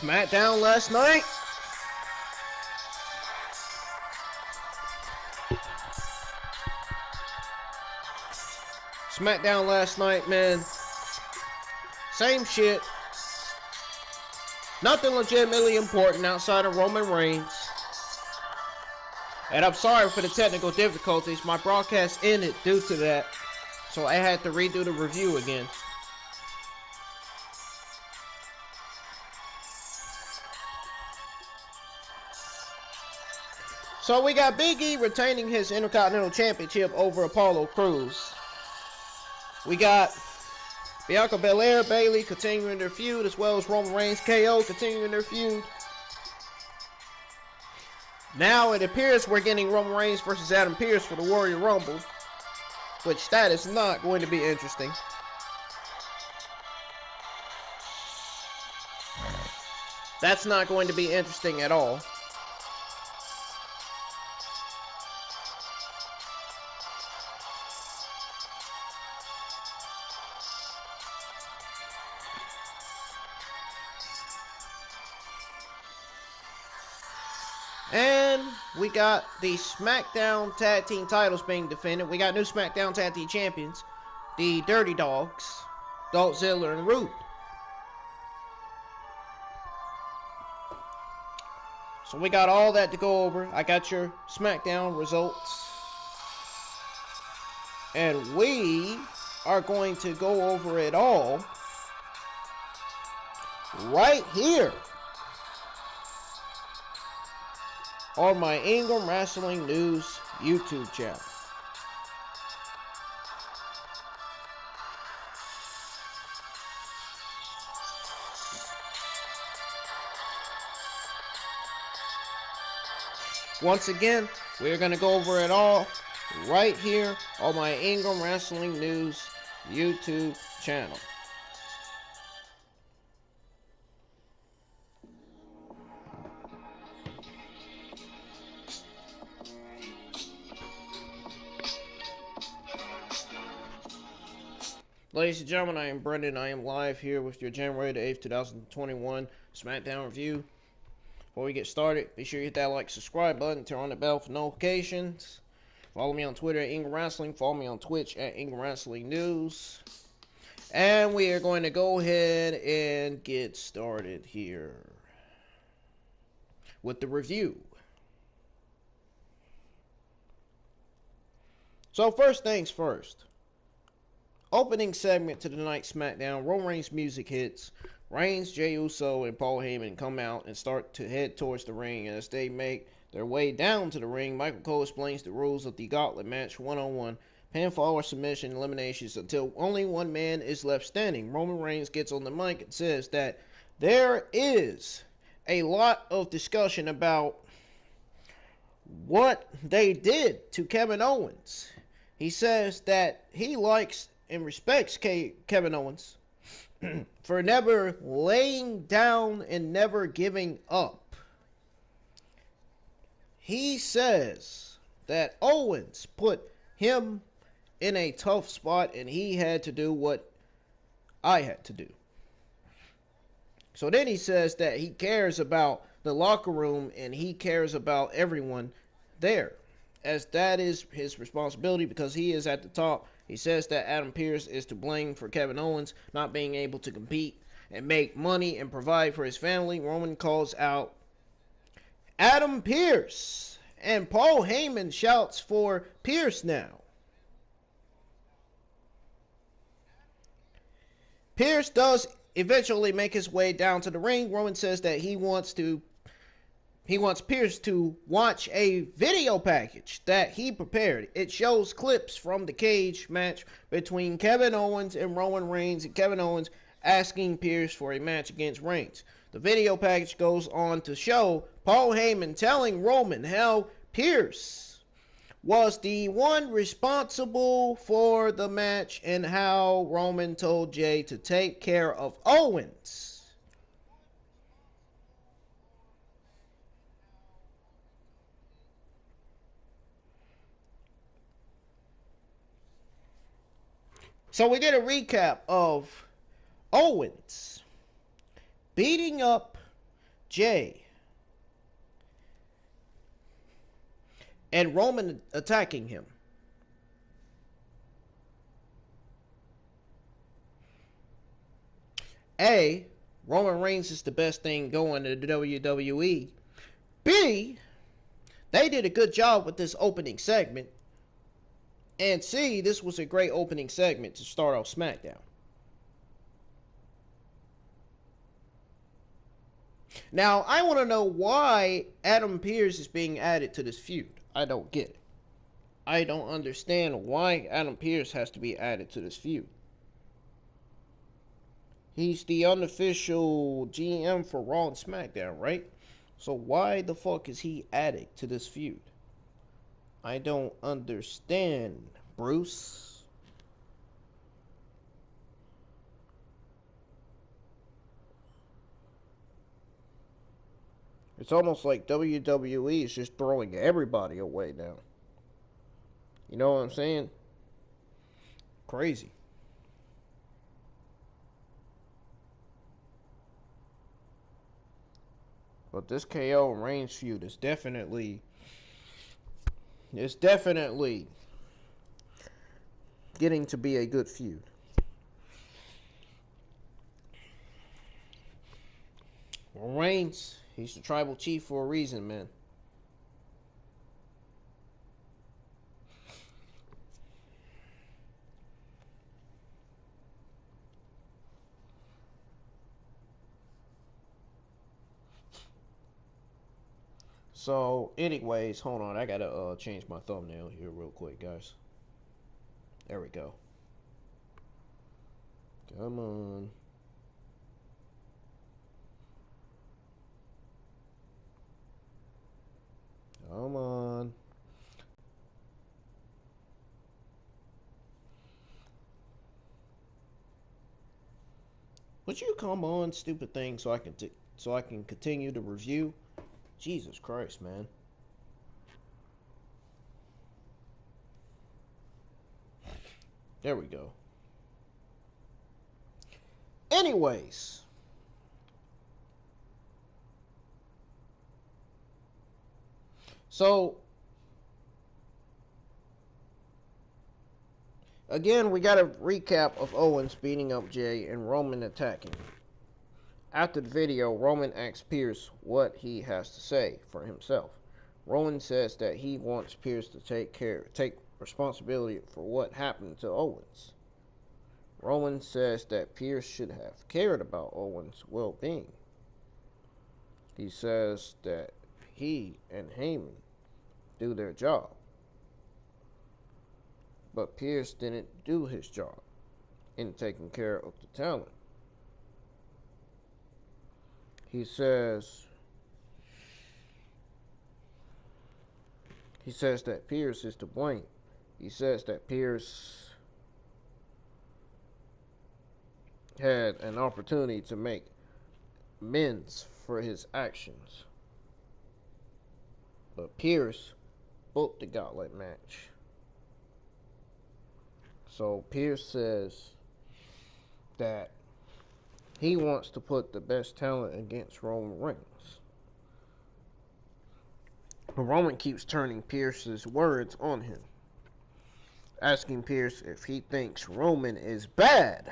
SmackDown last night. SmackDown last night, man. Same shit. Nothing legitimately important outside of Roman Reigns. And I'm sorry for the technical difficulties. My broadcast ended due to that. So I had to redo the review again. So we got Biggie retaining his Intercontinental Championship over Apollo Crews. We got Bianca Belair, Bayley continuing their feud, as well as Roman Reigns, KO continuing their feud. Now it appears we're getting Roman Reigns versus Adam Pearce for the Warrior Rumble, which that is not going to be interesting. That's not going to be interesting at all. And we got the SmackDown Tag Team titles being defended. We got new SmackDown Tag Team Champions, the Dirty Dogs, Dolph Ziggler and Roode. So we got all that to go over. I got your SmackDown results. And we are going to go over it all right here on my Ingram Wrestling News YouTube channel. Once again, we're going to go over it all right here on my Ingram Wrestling News YouTube channel. Ladies and gentlemen, I am Brendan. I am live here with your January the 8th, 2021 SmackDown review. Before we get started, be sure you hit that like, subscribe button, turn on the bell for notifications. Follow me on Twitter at Ingram Wrestling. Follow me on Twitch at Ingram Wrestling News. And we are going to go ahead and get started here with the review. So first things first. Opening segment to the night's SmackDown, Roman Reigns music hits. Reigns, Jey Uso, and Paul Heyman come out and start to head towards the ring. As they make their way down to the ring, Michael Cole explains the rules of the Gauntlet match, one-on-one, pinfall or submission eliminations until only one man is left standing. Roman Reigns gets on the mic and says that there is a lot of discussion about what they did to Kevin Owens. He says that he likes and respects Kevin Owens for never laying down and never giving up. He says that Owens put him in a tough spot and he had to do what I had to do. So then he says that he cares about the locker room and he cares about everyone there, as that is his responsibility because he is at the top. He says that Adam Pearce is to blame for Kevin Owens not being able to compete and make money and provide for his family. Roman calls out Adam Pearce, and Paul Heyman shouts for Pearce now. Pearce does eventually make his way down to the ring. Roman says that he wants Pearce to watch a video package that he prepared. It shows clips from the cage match between Kevin Owens and Roman Reigns, and Kevin Owens asking Pearce for a match against Reigns. The video package goes on to show Paul Heyman telling Roman how Pearce was the one responsible for the match and how Roman told Jay to take care of Owens. So we did a recap of Owens beating up Jay and Roman attacking him. A, Roman Reigns is the best thing going to the WWE. B, they did a good job with this opening segment. And C, this was a great opening segment to start off SmackDown. Now, I want to know why Adam Pearce is being added to this feud. I don't get it. I don't understand why Adam Pearce has to be added to this feud. He's the unofficial GM for Raw and SmackDown, right? So why the fuck is he added to this feud? I don't understand, Bruce. It's almost like WWE is just throwing everybody away now. You know what I'm saying? Crazy. But this KO and Reigns feud is definitely getting to be a good feud. Well, Reigns, he's the tribal chief for a reason, man. So, anyways, hold on. I gotta change my thumbnail here real quick, guys. There we go. Come on. Come on. Would you come on, stupid thing, so I can continue to review? Jesus Christ, man. There we go. Anyways. So, again, we got a recap of Owens beating up Jay and Roman attacking him. After the video, Roman asks Pearce what he has to say for himself. Roman says that he wants Pearce to take responsibility for what happened to Owens. Roman says that Pearce should have cared about Owens' well-being. He says that he and Heyman do their job. But Pearce didn't do his job in taking care of the talent. He says that Pearce is to blame. He says that Pearce had an opportunity to make amends for his actions. But Pearce booked the Gauntlet match. So Pearce says that he wants to put the best talent against Roman Reigns. But Roman keeps turning Pierce's words on him, asking Pierce if he thinks Roman is bad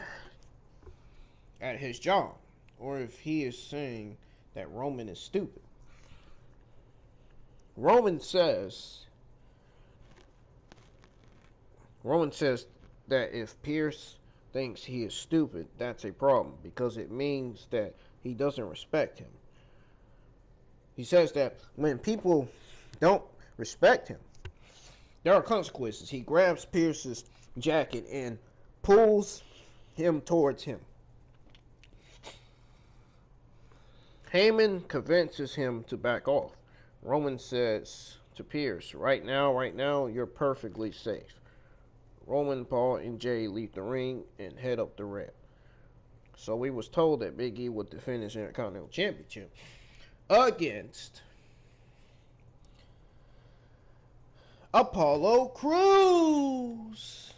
at his job, or if he is saying that Roman is stupid. Roman says that if Pierce thinks he is stupid, that's a problem, because it means that he doesn't respect him. He says that when people don't respect him, there are consequences. He grabs Pierce's jacket and pulls him towards him. Heyman convinces him to back off. Roman says to Pierce, right now, you're perfectly safe. Roman, Paul, and Jay leave the ring and head up the ramp. So we was told that Biggie would defend his Intercontinental Championship against Apollo Crews.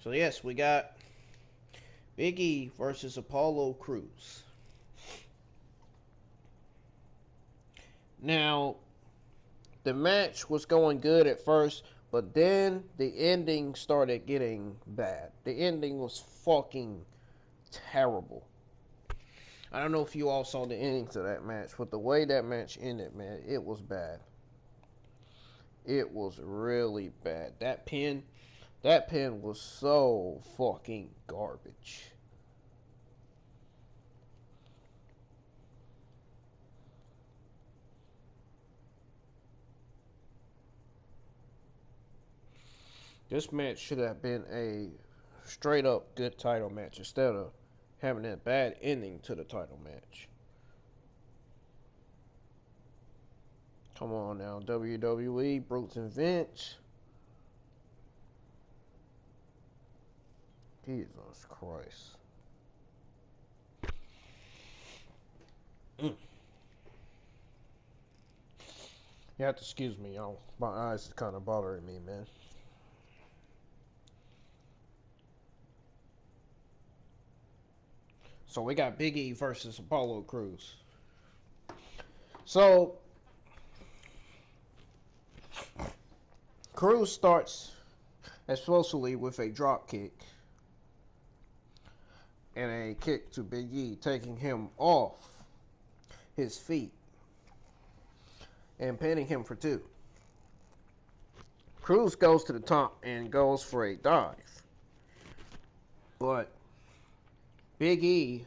So yes, we got Biggie versus Apollo Crews. Now, the match was going good at first, but then the ending started getting bad. The ending was fucking terrible. I don't know if you all saw the ending to that match, but the way that match ended, man, it was bad. It was really bad. That pin was so fucking garbage. This match should have been a straight up good title match instead of having a bad ending to the title match. Come on now, WWE, Brutes and Vince. Jesus Christ. You have to excuse me, y'all. My eyes is kind of bothering me, man. So we got Big E versus Apollo Crews. So Crews starts explosively with a drop kick and a kick to Big E, taking him off his feet and pinning him for 2. Crews goes to the top and goes for a dive, but Big E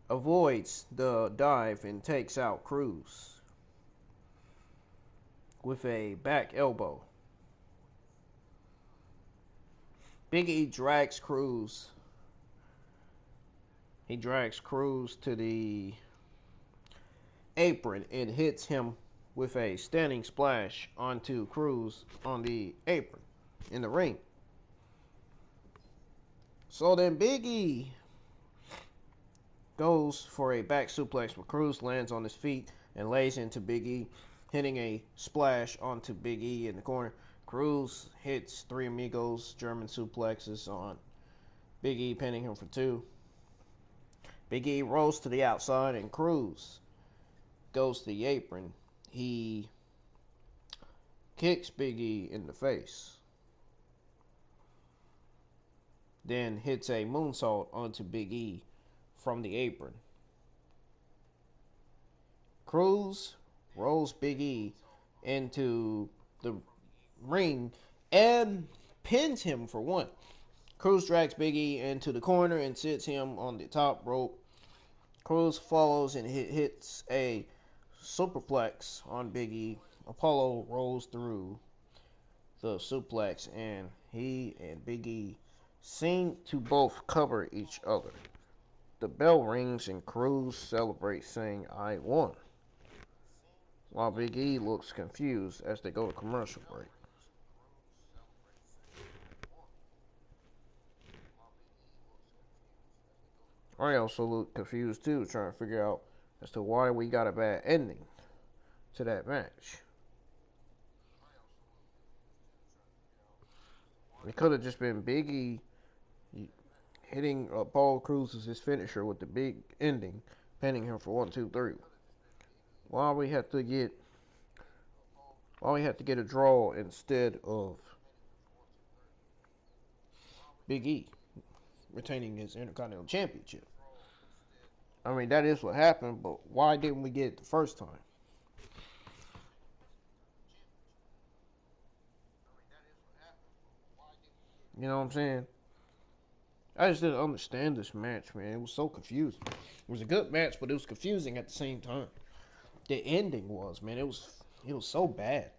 avoids the dive and takes out Crews with a back elbow. Big E drags Crews. He drags Crews to the apron and hits him with a standing splash onto Crews on the apron in the ring. So then Big E goes for a back suplex, but Crews lands on his feet and lays into Big E, hitting a splash onto Big E in the corner. Crews hits 3 Amigos German suplexes on Big E, pinning him for 2. Big E rolls to the outside and Crews goes to the apron. He kicks Big E in the face, then hits a moonsault onto Big E from the apron. Crews rolls Big E into the ring and pins him for 1. Crews drags Big E into the corner and sits him on the top rope. Crews follows and hits a superplex on Big E. Apollo rolls through the suplex, and he and Big E seem to both cover each other. The bell rings and Crews celebrates, saying, "I won," while Big E looks confused as they go to commercial break. I also look confused too, trying to figure out as to why we got a bad ending to that match. It could have just been Biggie hitting Paul Cruz as his finisher with the big ending, pinning him for 1, 2, 3. Why we had to get a draw instead of Big E retaining his Intercontinental Championship? I mean, that is what happened, but why didn't we get it the first time? You know what I'm saying? I just didn't understand this match, man. It was so confusing. It was a good match, but it was confusing at the same time. The ending was, man, it was so bad.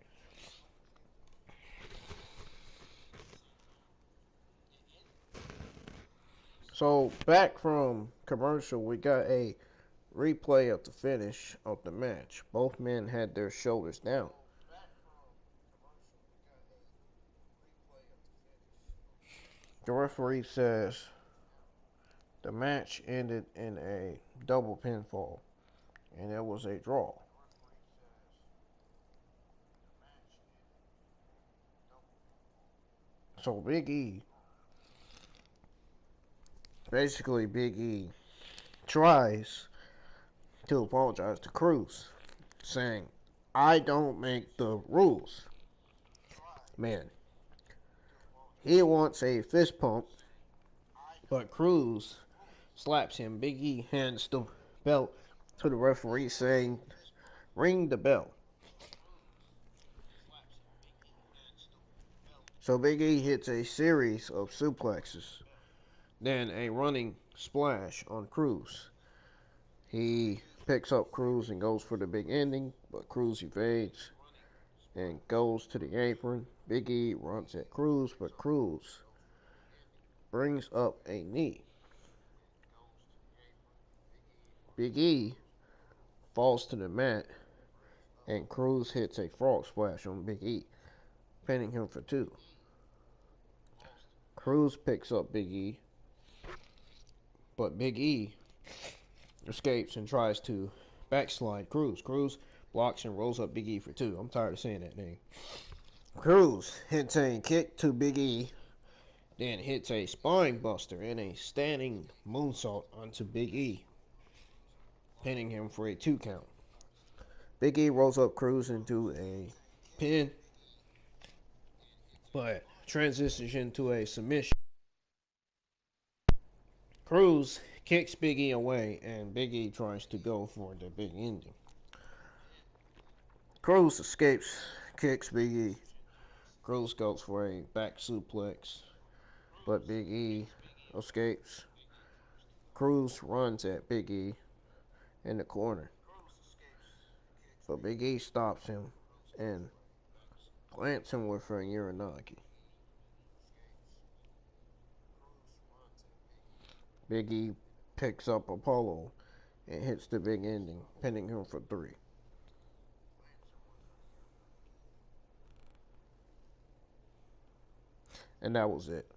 So back from commercial, we got a replay of the finish of the match. Both men had their shoulders down. The referee says the match ended in a double pinfall, and it was a draw. So Big E tries to apologize to Cruz, saying, "I don't make the rules." Man, he wants a fist pump, but Cruz slaps him. Big E hands the belt to the referee, saying, "Ring the bell." So Big E hits a series of suplexes, then a running splash on Cruz. He picks up Cruz and goes for the big ending, but Cruz evades and goes to the apron. Big E runs at Cruz, but Cruz brings up a knee. Big E falls to the mat, and Cruz hits a frog splash on Big E, pinning him for 2. Cruz picks up Big E, but Big E escapes and tries to backslide Cruz. Cruz blocks and rolls up Big E for 2. I'm tired of saying that name. Cruz hits a kick to Big E, then hits a spine buster and a standing moonsault onto Big E, pinning him for a 2 count. Big E rolls up Cruz into a pin, but transitions into a submission. Cruz kicks Big E away, and Big E tries to go for the big ending. Cruz escapes, kicks Big E. Cruz goes for a back suplex, but Big E escapes. Cruz runs at Big E in the corner, but Big E stops him and plants him with a Uranagi. Big E picks up Apollo and hits the big ending, pinning him for 3. And that was it.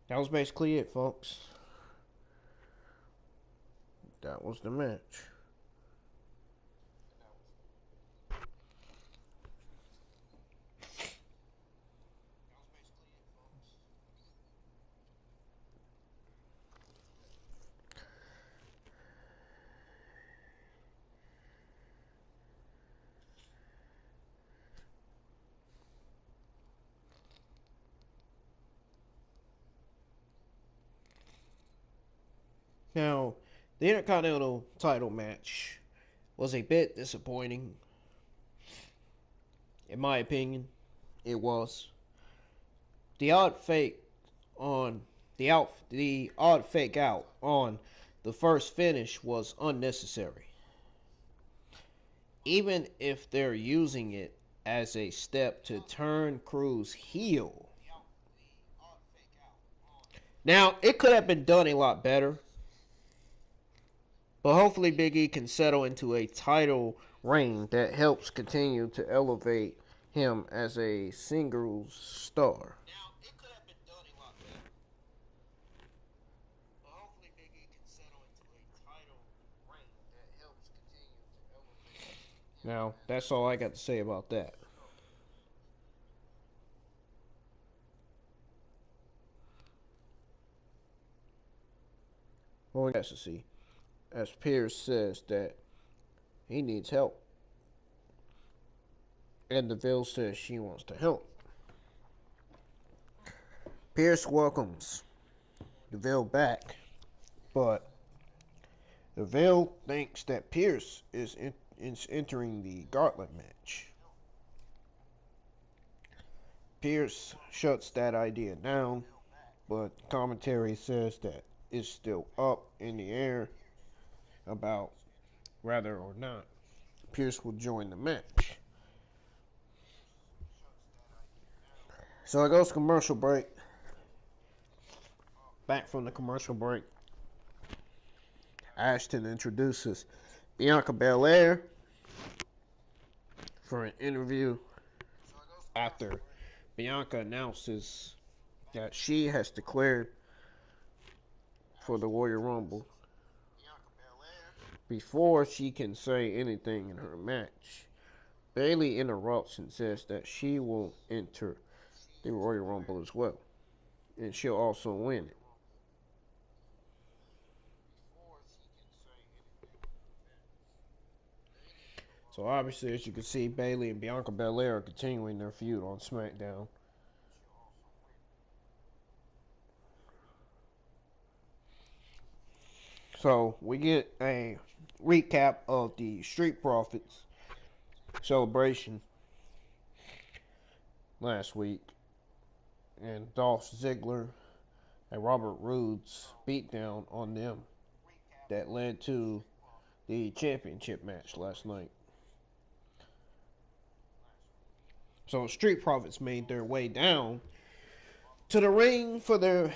That was basically it, folks. That was the match. Now, the Intercontinental title match was a bit disappointing. In my opinion, it was. The odd fake on the odd fake out on the first finish was unnecessary. Even if they're using it as a step to turn Cruz heel. Now, it could have been done a lot better. But hopefully Big E can settle into a title reign that helps continue to elevate him as a singles star. Now, it could have been done a lot better. But hopefully Big E can settle into a title Now, that's all I got to say about that. Well, we got to see, as Pierce says that he needs help, and Deville says she wants to help. Pierce welcomes Deville back, but Deville thinks that Pierce is entering the Gauntlet match. Pierce shuts that idea down, but commentary says that it's still up in the air about whether or not Pierce will join the match. So it goes commercial break. Back from the commercial break, Ashton introduces Bianca Belair for an interview after Bianca announces that she has declared for the Royal Rumble before she can say anything in her match. Bayley interrupts and says that she will enter the Royal Rumble as well, and she'll also win it. So obviously, as you can see, Bayley and Bianca Belair are continuing their feud on SmackDown. So we get a recap of the Street Profits celebration last week, and Dolph Ziggler and Robert Roode's beatdown on them that led to the championship match last night. So Street Profits made their way down to the ring for their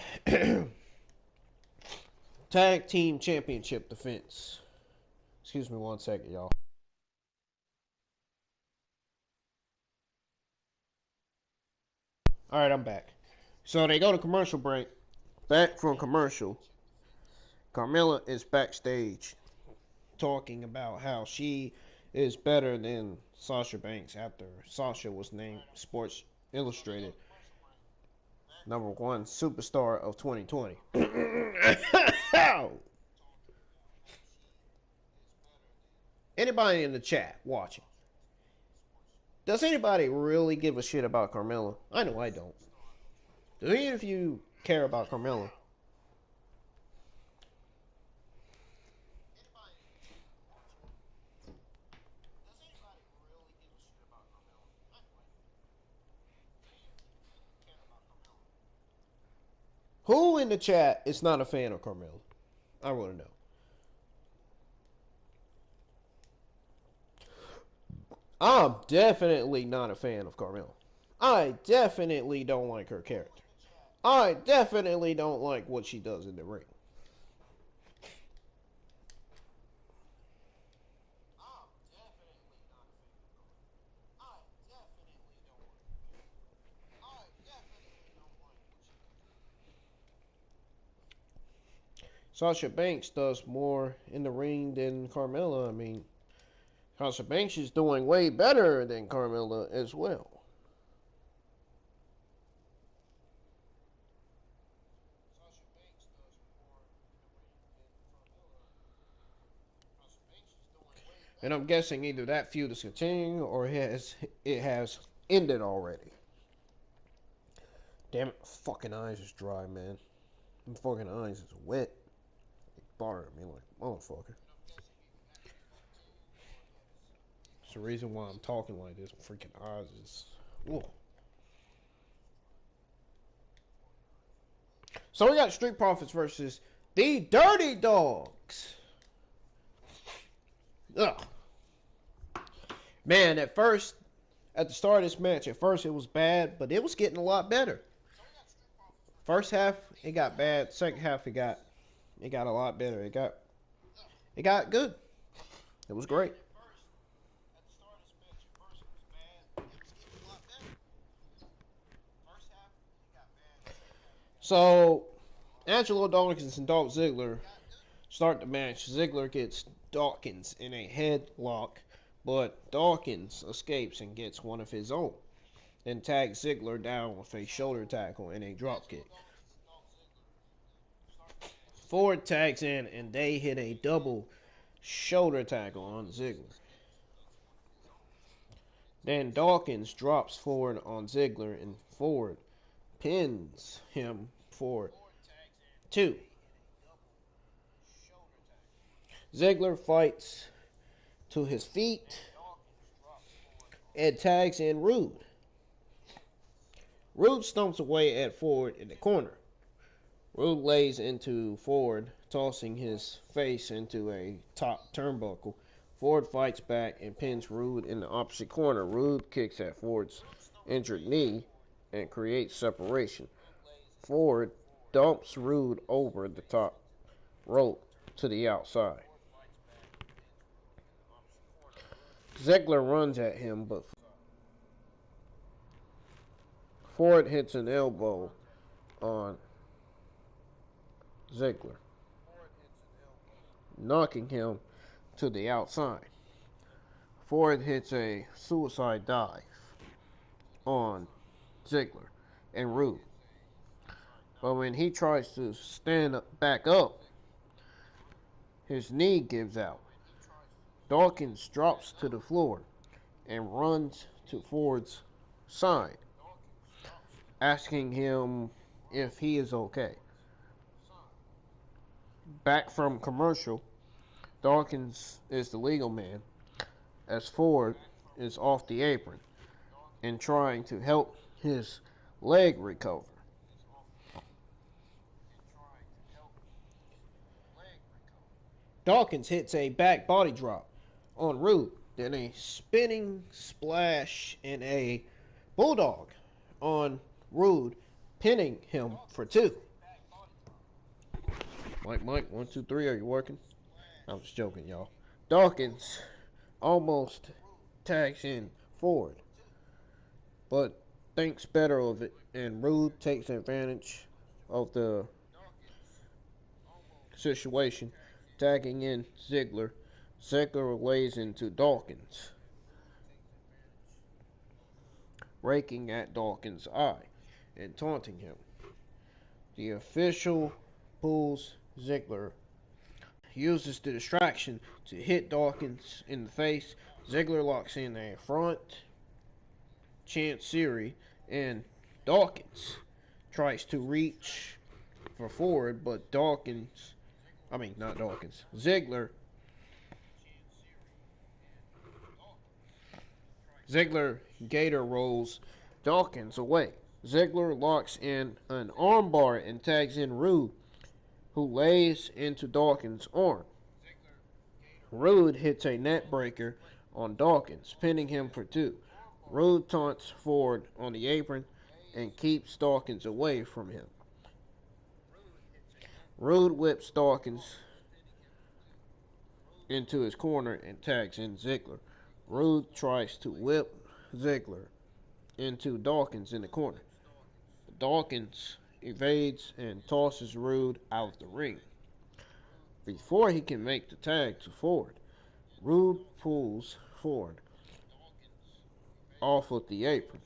Tag Team Championship defense. Excuse me 1 second, y'all. Alright, I'm back. So they go to commercial break. Back from commercial, Carmella is backstage talking about how she is better than Sasha Banks after Sasha was named Sports Illustrated #1 superstar of 2020. Anybody in the chat watching? Does anybody really give a shit about Carmella? I know I don't. Do any of you care about Carmella? Who in the chat is not a fan of Carmella? I want to know. I'm definitely not a fan of Carmella. I definitely don't like her character. I definitely don't like what she does in the ring. Sasha Banks does more in the ring than Carmella. I mean, Sasha Banks is doing way better than Carmella as well. And I'm guessing either that feud is continuing or it has ended already. Damn it, fucking eyes is dry, man. My fucking eyes is wet. They bother me like motherfucker. It's the reason why I'm talking like this. Freaking eyes is. Whoa. So we got Street Profits versus the Dirty Dogs. Ugh. Man, at the start of this match, at first it was bad, but it was getting a lot better. First half, it got bad. Second half, it got a lot better. It got good. It was great. So, Angelo Dawkins and Dolph Ziggler start the match. Ziggler gets Dawkins in a headlock, but Dawkins escapes and gets one of his own, and tags Ziggler down with a shoulder tackle and a dropkick. Ford tags in and they hit a double shoulder tackle on Ziggler. Then Dawkins drops Ford on Ziggler and Ford pins him for 2. Ziggler fights to his feet and tags in Roode. Roode stomps away at Ford in the corner. Roode lays into Ford, tossing his face into a top turnbuckle. Ford fights back and pins Roode in the opposite corner. Roode kicks at Ford's injured knee and creates separation. Ford dumps Roode over the top rope to the outside. Ziggler runs at him, but Ford hits an elbow on Ziggler, knocking him to the outside. Ford hits a suicide dive on Ziggler and Roode. But when he tries to stand back up, his knee gives out. Dawkins drops to the floor and runs to Ford's side, asking him if he is okay. Back from commercial, Dawkins is the legal man as Ford is off the apron and trying to help his leg recover. Dawkins hits a back body drop on Roode, then a spinning splash and a bulldog on Roode, pinning him for 2. Mike, 1, 2, 3, are you working? I was joking, y'all. Dawkins almost tags in Ford, but thinks better of it, and Roode takes advantage of the situation, tagging in Ziggler. Ziggler lays into Dawkins, raking at Dawkins' eye and taunting him. The official pulls Ziggler, uses the distraction to hit Dawkins in the face. Ziggler locks in a front Chancery, and Dawkins tries to reach for Ford, but Ziggler gator rolls Dawkins away. Ziggler locks in an armbar and tags in Roode, who lays into Dawkins' arm. Roode hits a net breaker on Dawkins, pinning him for 2. Roode taunts Ford on the apron and keeps Dawkins away from him. Roode whips Dawkins into his corner and tags in Ziggler. Roode tries to whip Ziggler into Dawkins in the corner. Dawkins evades and tosses Roode out of the ring. Before he can make the tag to Ford, Roode pulls Ford off of the apron.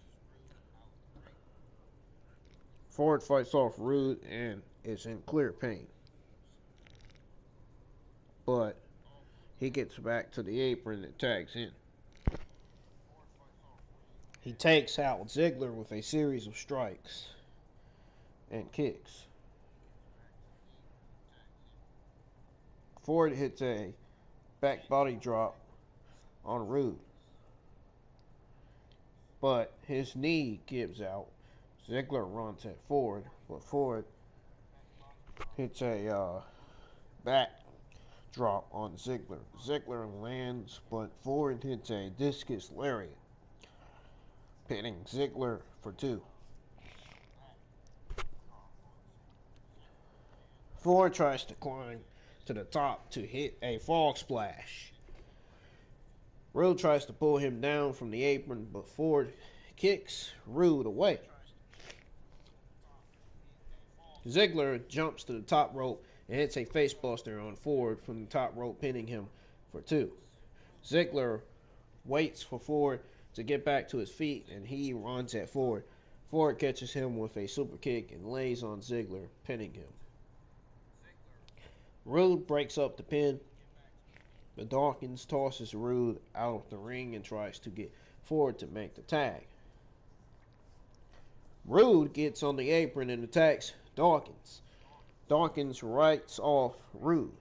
Ford fights off Roode and is in clear pain, but he gets back to the apron and tags in. He takes out Ziggler with a series of strikes and kicks. Ford hits a back body drop on Roode, but his knee gives out. Ziggler runs at Ford, but Ford hits a back drop on Ziggler. Ziggler lands, but Ford hits a discus lariat, pinning Ziggler for 2. Ford tries to climb to the top to hit a frog splash. Roode tries to pull him down from the apron, but Ford kicks Roode away. Ziggler jumps to the top rope and hits a facebuster on Ford from the top rope, pinning him for 2. Ziggler waits for Ford to get back to his feet, and he runs at Ford. Ford catches him with a super kick and lays on Ziggler, pinning him. Roode breaks up the pin, but Dawkins tosses Roode out of the ring and tries to get Ford to make the tag. Roode gets on the apron and attacks Dawkins. Dawkins writes off Roode,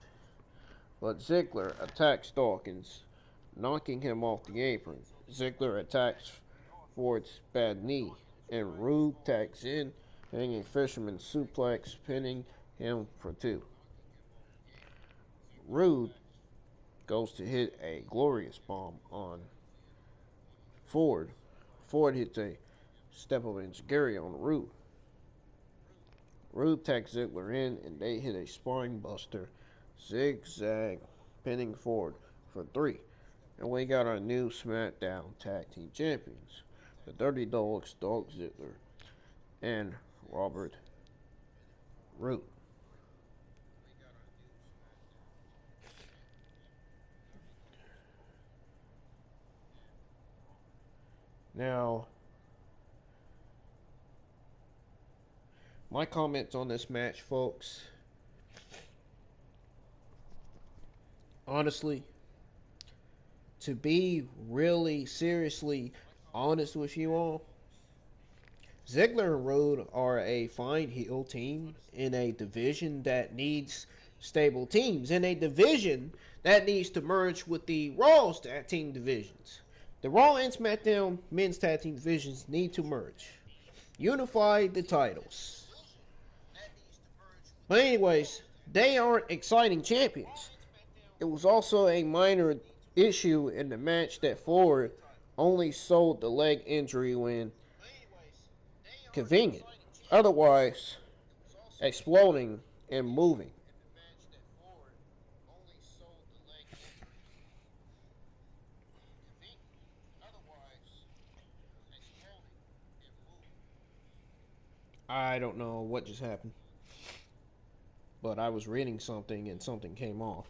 but Ziggler attacks Dawkins, knocking him off the apron. Ziggler attacks Ford's bad knee, and Roode tags in, hanging fisherman suplex, pinning him for 2. Roode goes to hit a glorious bomb on Ford. Ford hits a step up enziguri on Roode. Roode tags Ziggler in, and they hit a spine buster, zigzag, pinning Ford for 3. And we got our new SmackDown Tag Team Champions, the Dirty Dogs, Dolph Ziggler, and Robert Roode. Now, my comments on this match, folks. Honestly, to be really seriously honest with you all, Ziggler and Roode are a fine heel team in a division that needs stable teams, in a division that needs to merge with the Raw's tag team divisions. The Raw and SmackDown men's tag team divisions need to merge. Unify the titles. But anyways, they aren't exciting champions. It was also a minor issue in the match that Ford only sold the leg injury when convenient, otherwise exploding and moving. I don't know what just happened, but I was reading something and something came off.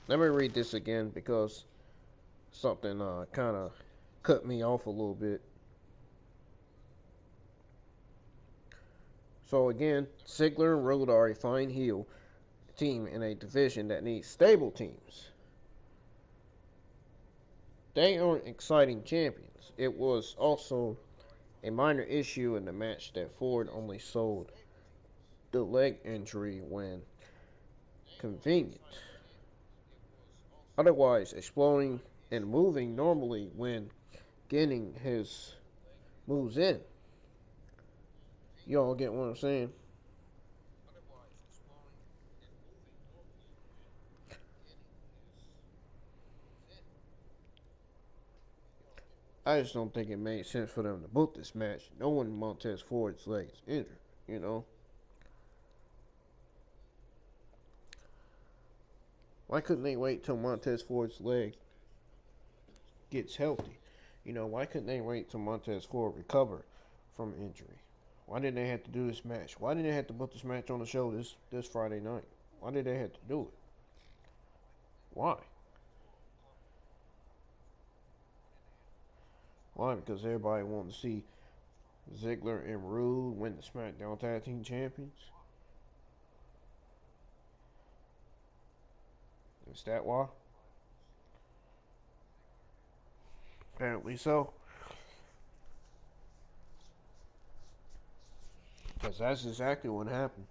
Let me read this again because something kind of cut me off a little bit. So again, Ziggler and Roode are a fine heel team in a division that needs stable teams. They aren't exciting champions. It was also a minor issue in the match that Ford only sold the leg injury when convenient, otherwise exploding and moving normally when getting his moves in. Y'all get what I'm saying? I just don't think it made sense for them to book this match knowing Montez Ford's leg is injured, you know? Why couldn't they wait till Montez Ford's leg gets healthy? You know, why couldn't they wait till Montez Ford recover from injury? Why did they have to do this match? Why did they have to put this match on the show this Friday night? Why did they have to do it? Why? Why? Because everybody wanted to see Ziggler and Roode win the SmackDown Tag Team Champions? Is that why? Apparently so. Because that's exactly what happened.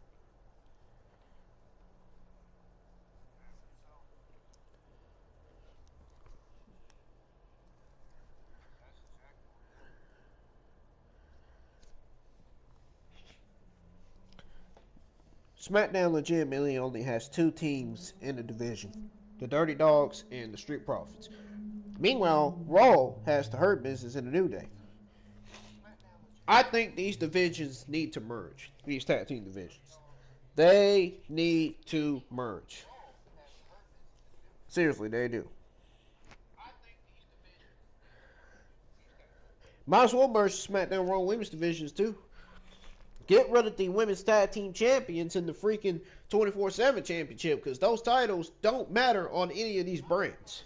SmackDown legitimately only has 2 teams in the division, the Dirty Dogs and the Street Profits. Meanwhile, Raw has the Hurt Business and the New Day. I think these divisions need to merge, these tag team divisions. They need to merge. Seriously, they do. Might as well merge SmackDown Raw Women's divisions too. Get rid of the Women's Tag Team Champions and the freaking 24/7 Championship, because those titles don't matter on any of these brands.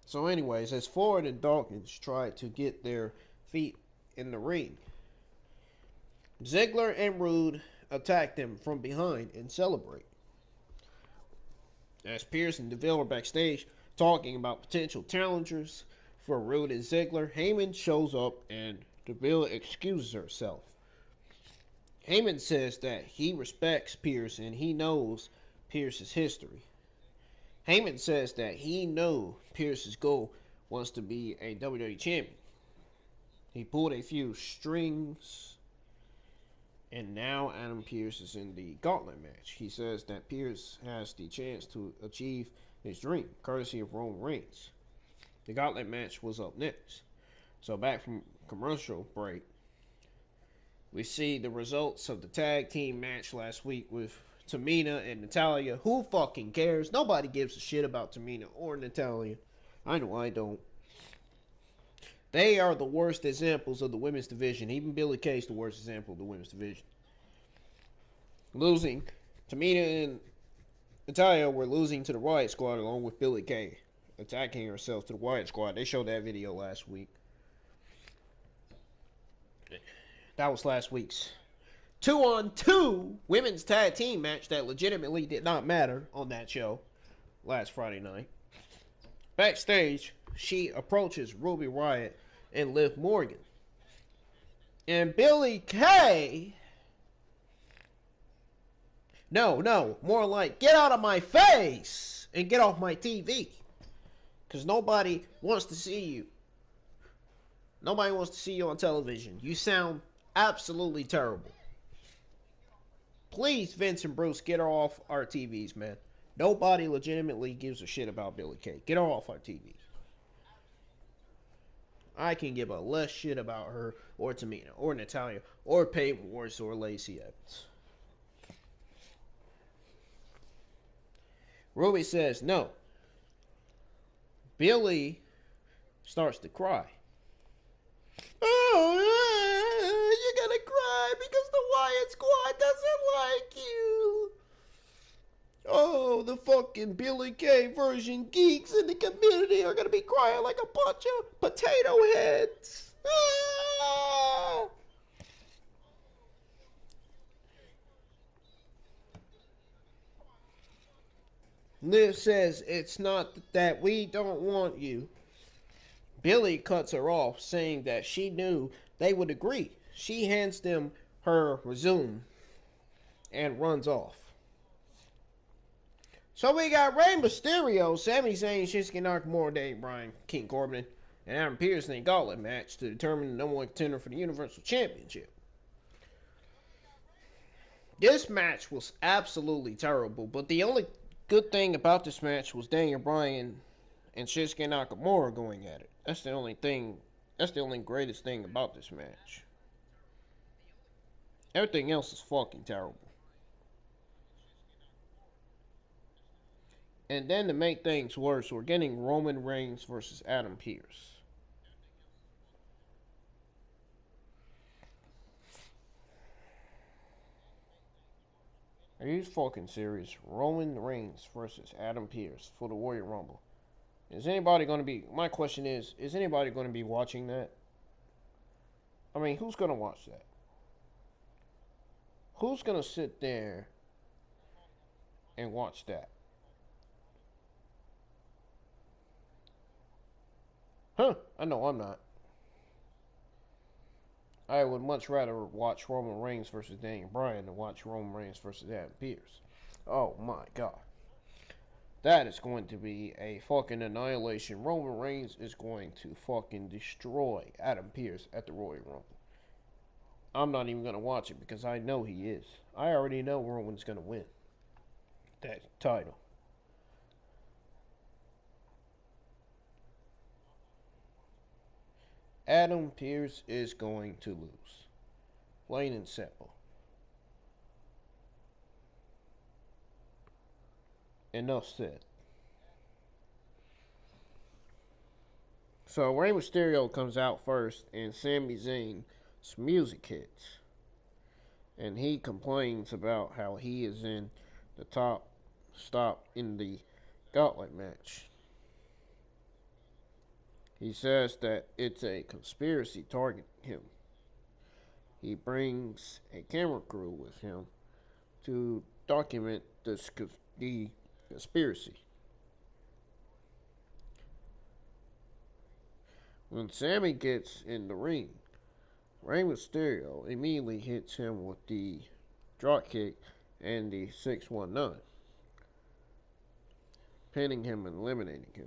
So anyways, as Ford and Dawkins tried to get their feet in the ring, Ziggler and Roode attacked them from behind and celebrate. As Pierce and DeVille are backstage talking about potential challengers for Roode and Ziggler, Heyman shows up and DeVille excuses herself. Heyman says that he respects Pierce and he knows Pierce's history. Heyman says that he knew Pierce's goal was to be a WWE champion. He pulled a few strings, and now Adam Pierce is in the Gauntlet match. He says that Pierce has the chance to achieve his dream, courtesy of Roman Reigns. The Gauntlet match was up next. So back from commercial break, we see the results of the tag team match last week with Tamina and Natalya. Who fucking cares? Nobody gives a shit about Tamina or Natalya. I know I don't. They are the worst examples of the women's division. Even Billie Kay is the worst example of the women's division. Losing. Tamina and Natalya were losing to the Riot Squad along with Billie Kay attacking herself to the Riot Squad. They showed that video last week. That was last week's 2-on-2 women's tag team match that legitimately did not matter on that show last Friday night. Backstage, she approaches Ruby Riott and Liv Morgan. And Billie Kay... No, more like, get out of my face and get off my TV. Because nobody wants to see you. Nobody wants to see you on television. You sound absolutely terrible. Please, Vince and Bruce, get her off our TVs, man. Nobody legitimately gives a shit about Billie Kay. Get her off our TVs. I can give a less shit about her, or Tamina, or Natalya, or Peyton Royce, or Lacey Evans. Ruby says no. Billie starts to cry. Oh, you're gonna cry because the Wyatt Squad doesn't like you. Oh, the fucking Billie Kay version geeks in the community are gonna be crying like a bunch of potato heads. Ah! Liv says it's not that we don't want you. Billie cuts her off, saying that she knew they would agree. She hands them her resume and runs off. So we got Rey Mysterio, Sami Zayn, Shinsuke Nakamura, Daniel Bryan, King Corbin, and Adam Pierce in a Gauntlet match to determine the number one contender for the Universal Championship. This match was absolutely terrible, but the only good thing about this match was Daniel Bryan and Shinsuke Nakamura going at it. That's the only thing. That's the only greatest thing about this match. Everything else is fucking terrible. And then to make things worse, we're getting Roman Reigns versus Adam Pierce. Are you fucking serious? Roman Reigns versus Adam Pierce for the Royal Rumble. Is anybody going to be... My question is anybody going to be watching that? I mean, who's going to watch that? Who's going to sit there and watch that? Huh, I know I'm not. I would much rather watch Roman Reigns versus Daniel Bryan than watch Roman Reigns versus Adam Pierce. Oh my god. That is going to be a fucking annihilation. Roman Reigns is going to fucking destroy Adam Pierce at the Royal Rumble. I'm not even going to watch it because I know he is. I already know Roman's going to win that title. Adam Pierce is going to lose. Plain and simple. Enough said. So Rey Mysterio comes out first, and Sami Zayn's music hits, and he complains about how he is in the top stop in the Gauntlet match. He says that it's a conspiracy targeting him. He brings a camera crew with him to document the conspiracy. When Sami gets in the ring, Rey Mysterio immediately hits him with the dropkick and the 619, pinning him and eliminating him.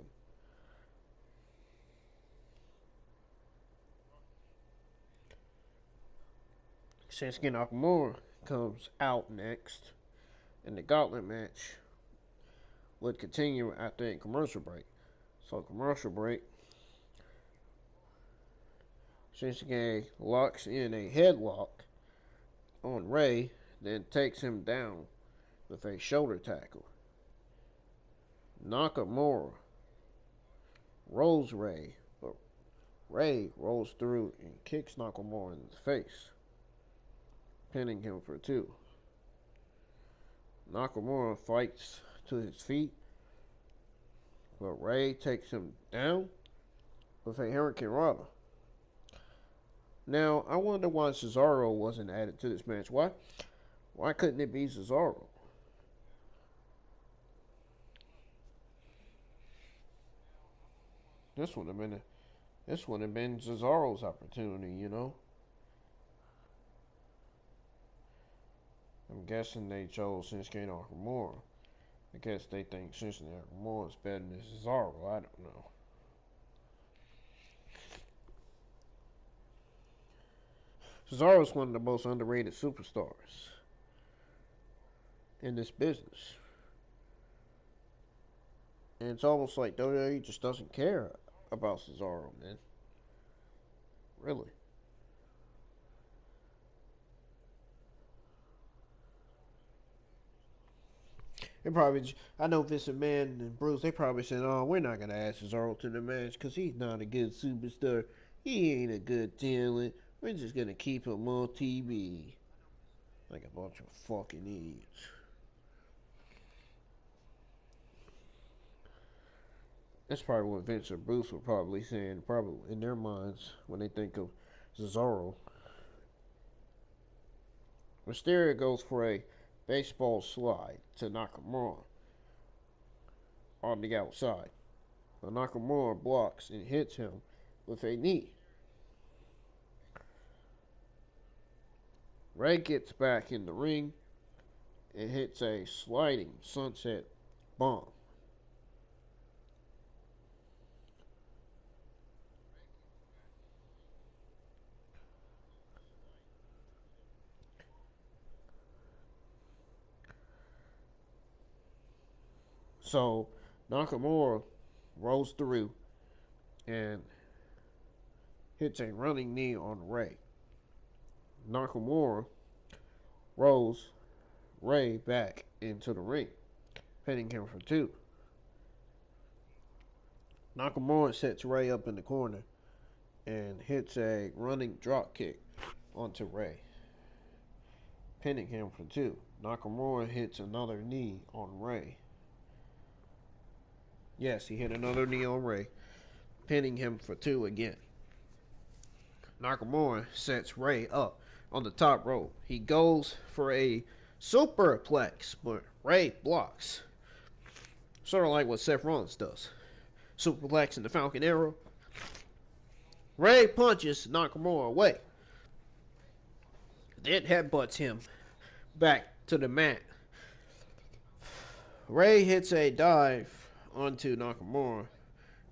Shinsuke Nakamura comes out next, and the Gauntlet match would continue after a commercial break. So, commercial break, Shinsuke locks in a headlock on Rey, then takes him down with a shoulder tackle. Nakamura rolls Rey, but Rey rolls through and kicks Nakamura in the face, pinning him for 2. Nakamura fights to his feet, but Rey takes him down with a Hurricane Rana. Now, I wonder why Cesaro wasn't added to this match. Why couldn't it be Cesaro? This would have been Cesaro's opportunity, you know. I'm guessing they chose Shinsuke Nakamura. I guess they think Shinsuke Nakamura is better than Cesaro. I don't know. Cesaro is one of the most underrated superstars in this business. And it's almost like WWE just doesn't care about Cesaro, man. Really. They probably, I know Vince McMahon and Bruce, they probably said, oh, we're not going to add Cesaro to the match because he's not a good superstar. He ain't a good talent. We're just going to keep him on TV. Like a bunch of fucking idiots. That's probably what Vince or Bruce were probably saying, probably in their minds when they think of Cesaro. Mysterio goes for a baseball slide to Nakamura on the outside. But Nakamura blocks and hits him with a knee. Rey gets back in the ring and hits a sliding sunset bomb. So Nakamura rolls through and hits a running knee on Rey. Nakamura rolls Rey back into the ring, pinning him for 2. Nakamura sets Rey up in the corner and hits a running drop kick onto Rey, pinning him for 2. Nakamura hits another knee on Rey. Yes, he hit another knee on Rey, pinning him for 2 again. Nakamura sets Rey up on the top rope. He goes for a superplex, but Rey blocks. Sort of like what Seth Rollins does. Superplex in the Falcon Arrow. Rey punches Nakamura away. Then headbutts him back to the mat. Rey hits a dive onto Nakamura.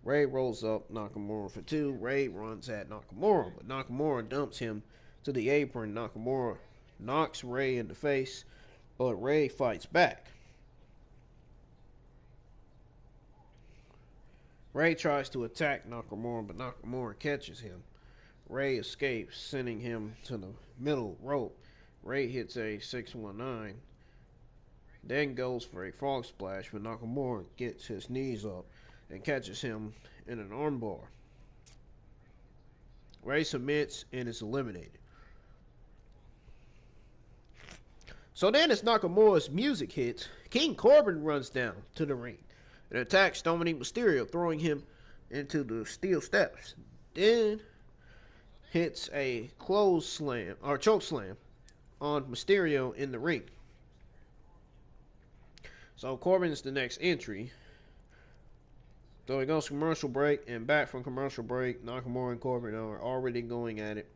Rey rolls up Nakamura for 2. Rey runs at Nakamura, but Nakamura dumps him to the apron. Nakamura knocks Rey in the face, but Rey fights back. Rey tries to attack Nakamura, but Nakamura catches him. Rey escapes, sending him to the middle rope. Rey hits a 619 Then goes for a frog splash, but Nakamura gets his knees up and catches him in an armbar. Rey submits and is eliminated. So then as Nakamura's music hits, King Corbin runs down to the ring and attacks Dominic Mysterio, throwing him into the steel steps. Then hits a close slam or choke slam on Mysterio in the ring. So Corbin's the next entry. So he goes commercial break, and back from commercial break, Nakamura and Corbin are already going at it.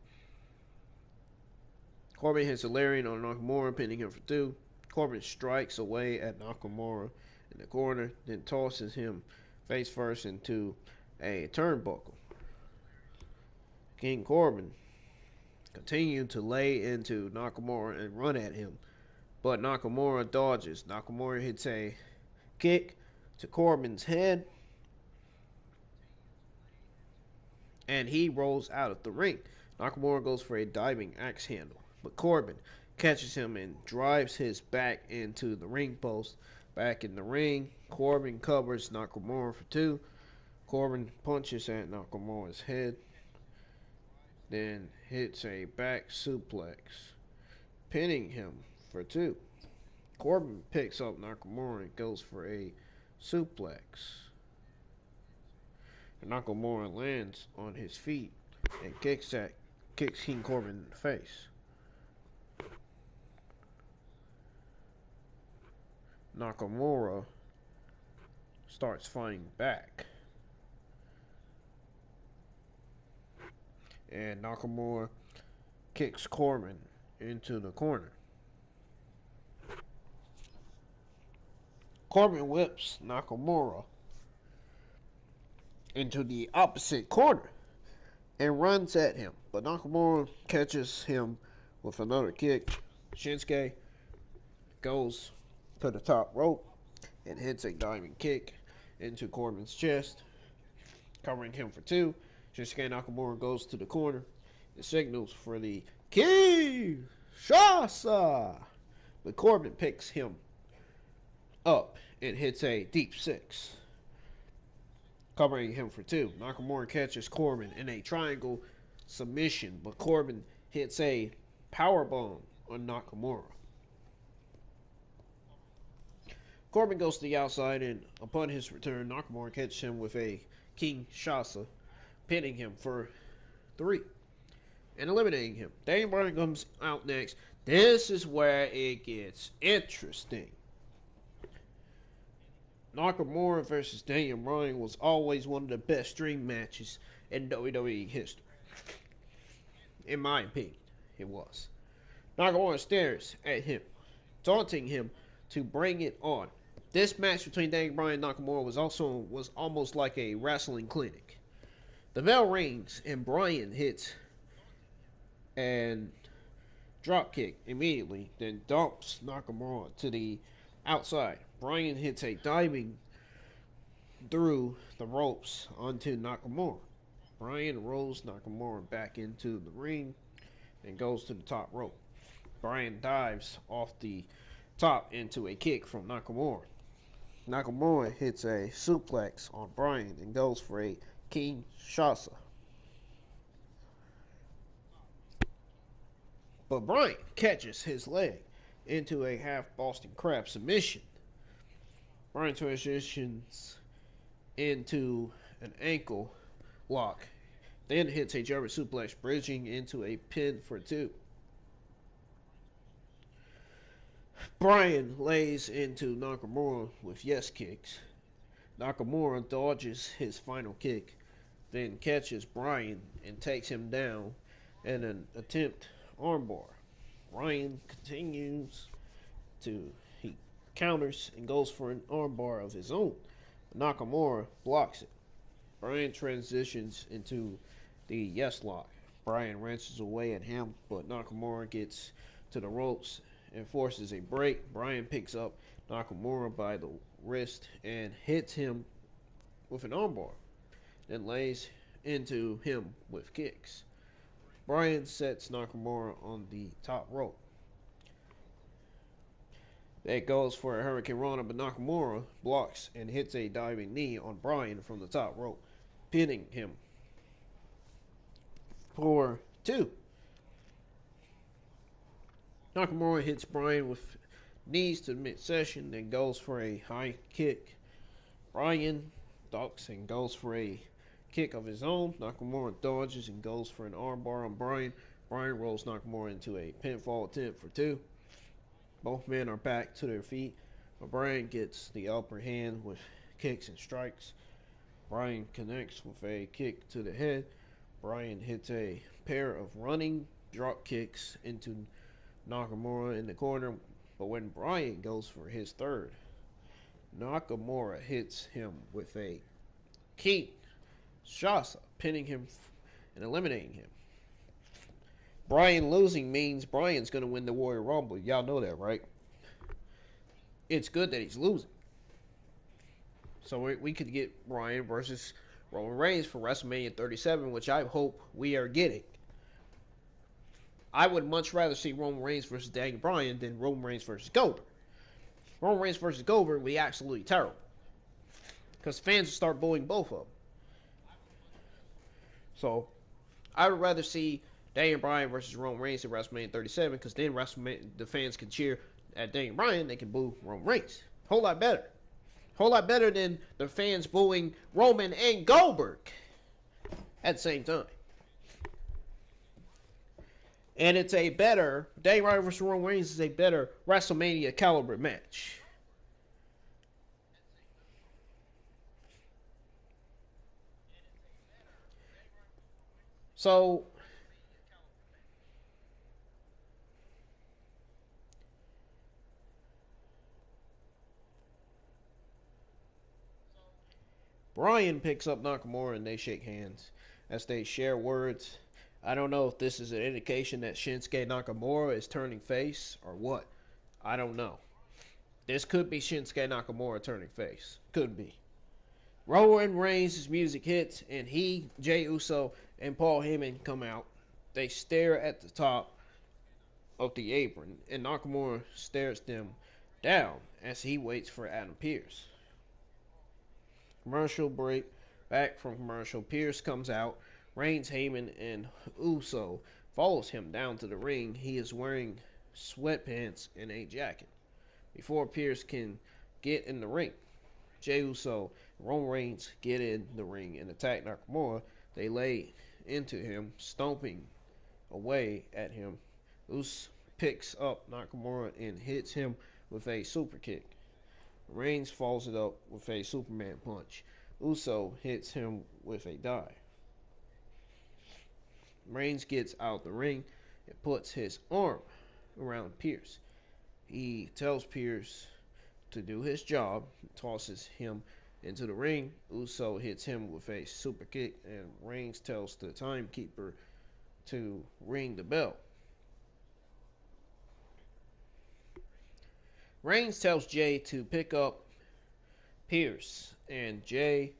Corbin hits a lariat on Nakamura, pinning him for 2. Corbin strikes away at Nakamura in the corner, then tosses him face first into a turnbuckle. King Corbin continued to lay into Nakamura and run at him, but Nakamura dodges. Nakamura hits a kick to Corbin's head, and he rolls out of the ring. Nakamura goes for a diving axe handle, but Corbin catches him and drives his back into the ring post. Back in the ring, Corbin covers Nakamura for 2. Corbin punches at Nakamura's head, then hits a back suplex, pinning him for 2. Corbin picks up Nakamura and goes for a suplex. And Nakamura lands on his feet and kicks King Corbin in the face. Nakamura starts fighting back, and Nakamura kicks Corbin into the corner. Corbin whips Nakamura into the opposite corner and runs at him, but Nakamura catches him with another kick. Shinsuke goes to the top rope and hits a diving kick into Corbin's chest, covering him for 2. Shinsuke Nakamura goes to the corner and signals for the Kinshasa, but Corbin picks him up and hits a deep 6, covering him for 2. Nakamura catches Corbin in a triangle submission, but Corbin hits a powerbomb on Nakamura. Corbin goes to the outside, and upon his return, Nakamura catches him with a Kinshasa, pinning him for 3 and eliminating him. Daniel Bryan comes out next. This is where it gets interesting. Nakamura versus Daniel Bryan was always one of the best dream matches in WWE history. In my opinion, it was. Nakamura stares at him, taunting him to bring it on. This match between Daniel Bryan and Nakamura was almost like a wrestling clinic. The bell rings and Bryan hits and drop kick immediately, then dumps Nakamura to the outside. Bryan hits a diving through the ropes onto Nakamura. Bryan rolls Nakamura back into the ring and goes to the top rope. Bryan dives off the top into a kick from Nakamura. Nakamura hits a suplex on Bryan and goes for a Kinshasa. But Bryan catches his leg into a half Boston Crab submission. Bryan transitions into an ankle lock, then hits a German suplex, bridging into a pin for 2. Bryan lays into Nakamura with yes kicks. Nakamura dodges his final kick, then catches Bryan and takes him down in an attempt armbar. Bryan he counters and goes for an armbar of his own. Nakamura blocks it. Bryan transitions into the yes lock. Bryan wrenches away at him, but Nakamura gets to the ropes and forces a break. Bryan picks up Nakamura by the wrist and hits him with an armbar, then lays into him with kicks. Bryan sets Nakamura on the top rope. that goes for a Hurricane Rana, but Nakamura blocks and hits a diving knee on Bryan from the top rope, pinning him for 2. Nakamura hits Bryan with knees to the midsection, then goes for a high kick. Bryan ducks and goes for a kick of his own. Nakamura dodges and goes for an armbar on Bryan. Bryan rolls Nakamura into a pinfall attempt for 2. Both men are back to their feet, but Bryan gets the upper hand with kicks and strikes. Bryan connects with a kick to the head. Bryan hits a pair of running drop kicks into Nakamura in the corner, but when Bryan goes for his third, Nakamura hits him with a King Shasa, pinning him and eliminating him. Bryan losing means Bryan's going to win the Royal Rumble. Y'all know that, right? It's good that he's losing. So we could get Bryan versus Roman Reigns for WrestleMania 37, which I hope we are getting. I would much rather see Roman Reigns versus Daniel Bryan than Roman Reigns versus Goldberg. Roman Reigns versus Goldberg would be absolutely terrible, because fans will start booing both of them. So I would rather see Daniel Bryan versus Roman Reigns at WrestleMania 37, because then the fans can cheer at Daniel Bryan, they can boo Roman Reigns. Whole lot better. Whole lot better than the fans booing Roman and Goldberg at the same time. And it's a better, Daniel Bryan versus Roman Reigns is a better WrestleMania caliber match. So Bryan picks up Nakamura and they shake hands as they share words. I don't know if this is an indication that Shinsuke Nakamura is turning face or what. I don't know. This could be Shinsuke Nakamura turning face. Could be. Roman Reigns' music hits and he, Jey Uso, and Paul Heyman come out. They stare at the top of the apron and Nakamura stares them down as he waits for Adam Pierce. Commercial break. Back from commercial, Pierce comes out. Reigns, Heyman, and Uso follows him down to the ring. He is wearing sweatpants and a jacket. Before Pierce can get in the ring, Jey Uso and Roman Reigns get in the ring and attack Nakamura. They lay into him, stomping away at him. Uso picks up Nakamura and hits him with a super kick. Reigns follows it up with a Superman punch. Uso hits him with a dive. Reigns gets out the ring and puts his arm around Pierce. He tells Pierce to do his job, tosses him into the ring. Uso hits him with a super kick, and Reigns tells the timekeeper to ring the bell. Reigns tells Jey to pick up Pierce, and Jey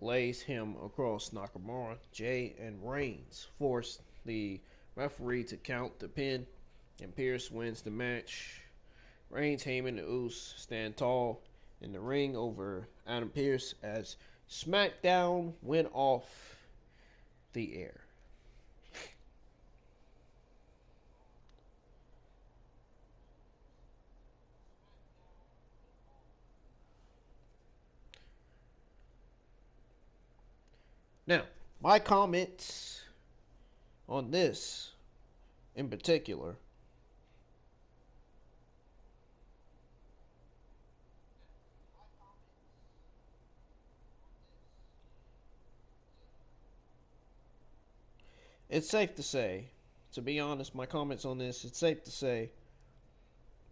lays him across Nakamura. Jey and Reigns force the referee to count the pin, and Pierce wins the match. Reigns, Heyman, and Uso stand tall in the ring over Adam Pierce as SmackDown went off the air. Now, my comments on this in particular it's safe to say, to be honest, my comments on this, it's safe to say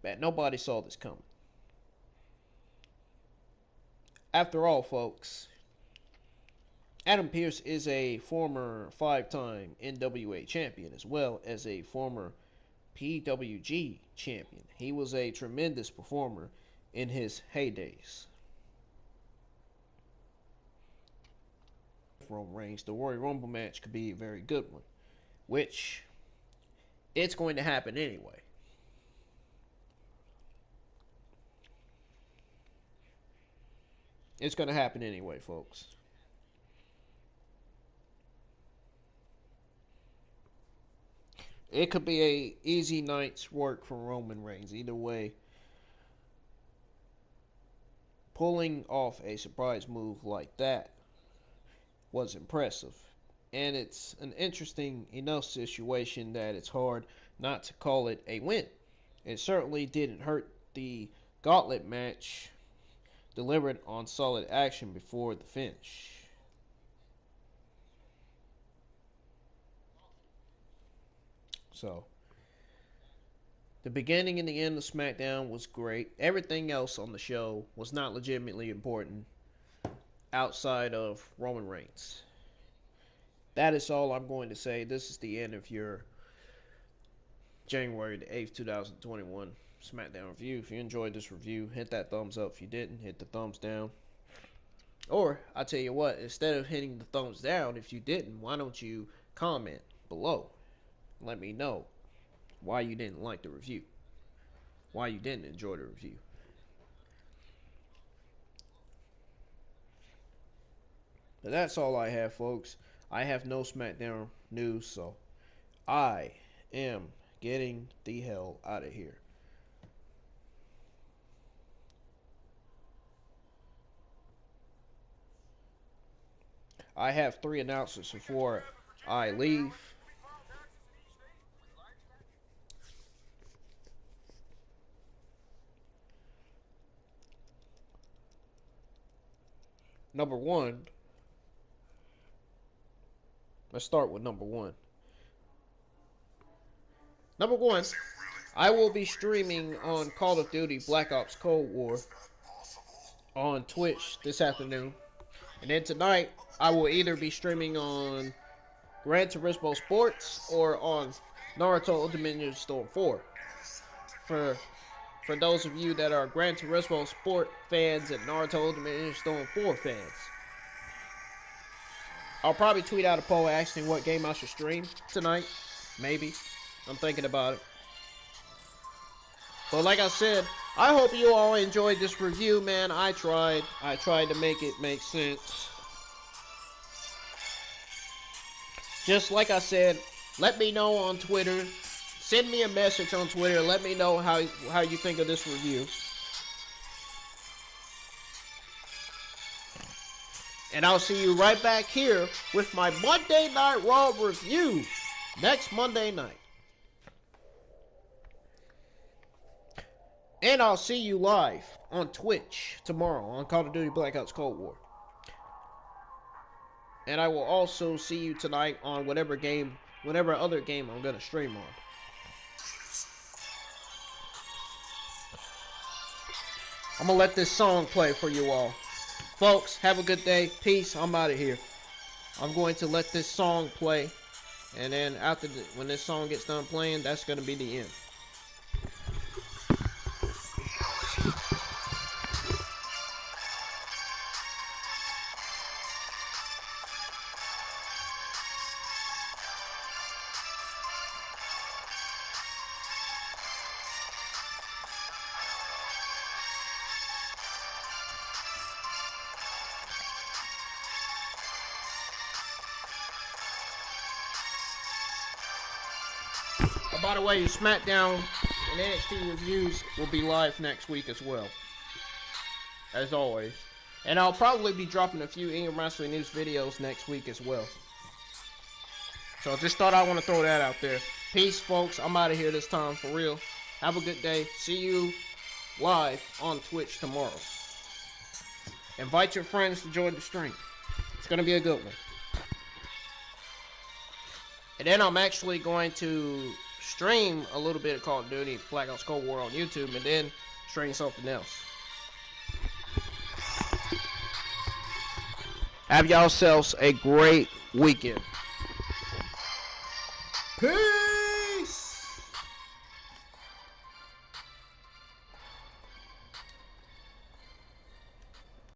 that nobody saw this coming. After all, folks, Adam Pierce is a former 5-time NWA champion as well as a former PWG champion. He was a tremendous performer in his heydays. Roman Reigns, the Royal Rumble match could be a very good one, which it's going to happen anyway. It's going to happen anyway, folks. It could be a easy night's work for Roman Reigns. Either way, pulling off a surprise move like that was impressive. And it's an interesting enough situation that it's hard not to call it a win. It certainly didn't hurt the Gauntlet match delivered on solid action before the finish. So, the beginning and the end of SmackDown was great. Everything else on the show was not legitimately important outside of Roman Reigns. That is all I'm going to say. This is the end of your January the 8th, 2021 SmackDown review. If you enjoyed this review, hit that thumbs up. If you didn't, hit the thumbs down. Or, I'll tell you what, instead of hitting the thumbs down, if you didn't, why don't you comment below? Let me know why you didn't like the review. Why you didn't enjoy the review. But that's all I have, folks. I have no SmackDown news, so I am getting the hell out of here. I have 3 announcements before I leave. Number 1. Let's start with number 1. Number 1, I will be streaming on Call of Duty Black Ops Cold War on Twitch this afternoon. And then tonight, I will either be streaming on Gran Turismo Sports or on Naruto Ultimate Ninja Storm 4. For those of you that are Gran Turismo Sport fans and Naruto Ultimate Ninja Storm 4 fans, I'll probably tweet out a poll asking what game I should stream tonight. Maybe. I'm thinking about it. But like I said, I hope you all enjoyed this review, man. I tried to make it make sense. Just like I said, let me know on Twitter. Send me a message on Twitter. Let me know how you think of this review. And I'll see you right back here with my Monday Night Raw review next Monday night. And I'll see you live on Twitch tomorrow on Call of Duty Black Ops Cold War. And I will also see you tonight on whatever other game I'm going to stream on. I'm going to let this song play for you all. Folks, have a good day. Peace. I'm out of here. I'm going to let this song play. And then when this song gets done playing, that's going to be the end. By the way, your SmackDown and NXT reviews will be live next week as well. As always. And I'll probably be dropping a few Ingram Wrestling News videos next week as well. So I just thought I want to throw that out there. Peace, folks. I'm out of here this time, for real. Have a good day. See you live on Twitch tomorrow. Invite your friends to join the stream. It's going to be a good one. And then I'm actually going to stream a little bit of Call of Duty Black Ops Cold War on YouTube, and then stream something else. Have yourselves a great weekend. Peace!